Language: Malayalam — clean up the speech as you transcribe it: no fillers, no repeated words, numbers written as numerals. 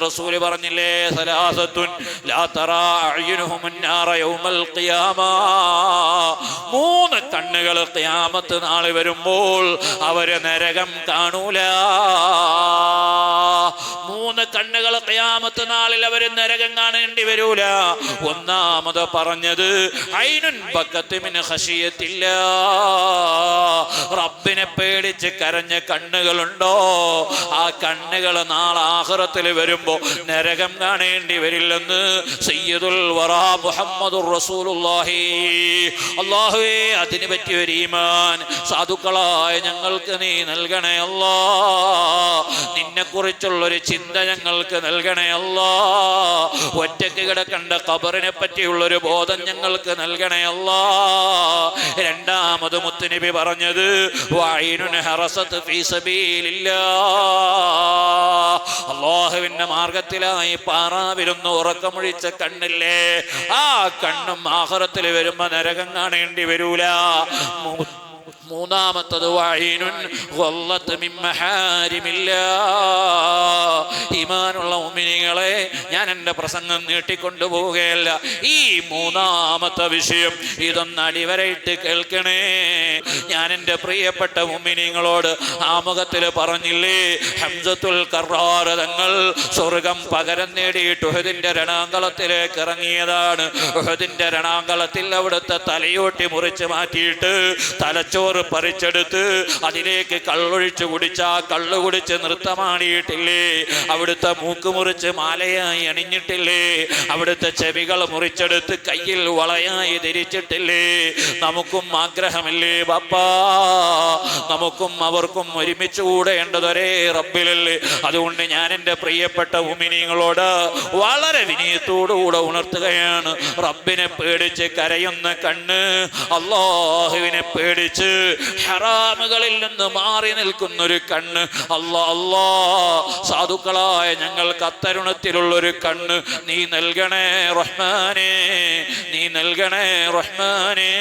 റസൂല് പറഞ്ഞില്ലേ, സലാസത്തുൻ ലാ തറാ അഅ്യുനുഹുമുൻ നാറ യൗമൽ ഖിയാമ. മൂന്ന് കണ്ണുകൾ ഖിയാമത്ത് നാൾ വരുമ്പോൾ അവര് നരകം കാണൂല. മൂന്ന് കണ്ണുകൾ ഖിയാമത്ത് നാളിൽ അവര് നരകം കാണേണ്ടി വരൂല. ഒന്നാമത് പറഞ്ഞത് ഐനുൻ ബക്കത്ത് മിൻ ഖശിയത്തില്ലാ, റബ്ബിനെ പേടിച്ച് കരഞ്ഞ കണ്ണുകളുണ്ടോ, ആ കണ്ണുകൾ നാളെ ആഖിറത്തിൽ വരുമ്പോ നരകം കാണേണ്ടി വരില്ലെന്ന് സയ്യിദുൽ വറാ മുഹമ്മദുർ റസൂലുള്ളാഹി. അല്ലാഹുവേ, അതിനെ പറ്റിയ ഒരു ഈമാൻ സാധുക്കളായ ഞങ്ങൾക്ക് നീ നൽകണേ അല്ലാ. നിന്നെ കുറിച്ചുള്ളൊരു ചിന്ത ഞങ്ങൾക്ക് നൽകണേ അല്ലാ. ഒറ്റയ്ക്ക് കിടക്കേണ്ട ഖബറിനെ പറ്റിയുള്ളൊരു ബോധം ഞങ്ങൾക്ക് നൽകണേ അല്ലാ. രണ്ടാമത് മുത്തുനബി പറഞ്ഞത് വഅയ്നുൻ ഹറസത് ഫീ സബീലില്ലാഹ്, അല്ലാഹുവിന്റെ മാർഗത്തിലായി പാറാവിരുന്ന് ഉറക്കമൊഴിച്ച കണ്ണില്ലേ, ആ കണ്ണും ആഖിറത്തിൽ വരുമ്പോ നരകം കാണേണ്ടി വരൂല. മൂന്നാമത്തത് വഅയ്നുൻ ഗല്ലത്ത് മിൻ മഹാരിമില്ലാഹ്. ഈമാനുള്ള മുഅ്മിനീങ്ങളെ, ഞാൻ എൻ്റെ പ്രസംഗം നീട്ടിക്കൊണ്ടുപോവുകയല്ല. ഈ മൂന്നാമത്തെ വിഷയം ഇതൊന്ന് അടിവരയിട്ട് കേൾക്കണേ. ഞാൻ എൻ്റെ പ്രിയപ്പെട്ട മുഅ്മിനീങ്ങളോട് ആമുഖത്തിൽ പറഞ്ഞില്ലേ, ഹംസത്തുൽ കർറാർ തങ്ങൾ സ്വർഗം പകരം നേടിയിട്ട് ഉഹദിന്റെ രണാങ്കളത്തിലേക്ക് ഇറങ്ങിയതാണ്. ഉഹദിന്റെ രണാങ്കളത്തിൽ അവിടുത്തെ തലയോട്ടി മുറിച്ച് മാറ്റിയിട്ട് തലച്ചോറ് പറിച്ചെടുത്ത് അതിലേക്ക് കള്ളൊഴിച്ച് കുടിച്ച കള്ളു കുടിച്ച് നൃത്തമാടിയിട്ടില്ലേ, അവിടുത്തെ മൂക്ക് മുറിച്ച് മാലയായി അണിഞ്ഞിട്ടില്ലേ, അവിടുത്തെ ചെവികൾ മുറിച്ചെടുത്ത് കയ്യിൽ വളയായി ധരിച്ചിട്ടില്ലേ. നമുക്കും ആഗ്രഹമില്ലേ ബാപ്പാ, നമുക്കും അവർക്കും ഒരുമിച്ച് കൂടേണ്ടതൊരേ റബ്ബിലല്ലേ. അതുകൊണ്ട് ഞാൻ എൻ്റെ പ്രിയപ്പെട്ട മുഅ്മിനീങ്ങളോട് വളരെ വിനയത്തോടുകൂടെ ഉണർത്തുകയാണ്, റബ്ബിനെ പേടിച്ച് കരയുന്ന കണ്ണ്, അല്ലാഹുവിനെ പേടിച്ച് ഹറാമുകളിൽ നിന്ന് മാറി നിൽക്കുന്നൊരു കണ്ണ്, അല്ലാ അല്ലാ, സാധുക്കളായ ഞങ്ങൾക്ക് അത്തരുണത്തിലുള്ളൊരു കണ്ണ് നീ നൽകണേ റഹ്മാനേ, നീ നൽകണേ റഹ്മാനേ.